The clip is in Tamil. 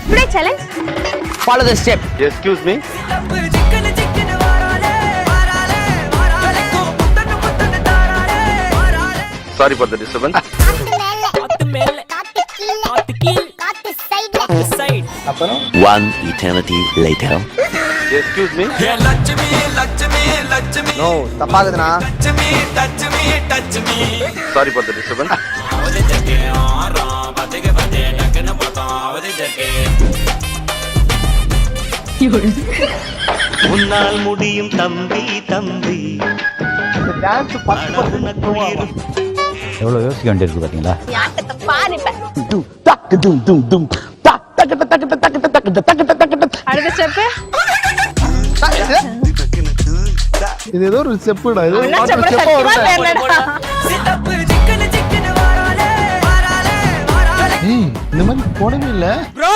Today challenge. Follow the step. Excuse me. Sorry for the disturbance. One eternity later. Excuse me. No தப்பாகுதுண்ணா. Sorry for the disturbance. உன்னால் முடியும் தம்பி தம்பி இந்த டான்ஸ் 10% எவ்வளோ யோசிக்க வேண்டியிருக்கு பார்த்தீங்களா? ஆட்டத்தை பாருப்ப. அடுத்த ஸ்டெப். இது ஏதோ ஒரு ஸ்டெப்புடா. இது என்ன ஸ்டெப் சத்தியமா தெரியலடா. இந்த மாதிரி போனவே இல்ல. ப்ரோ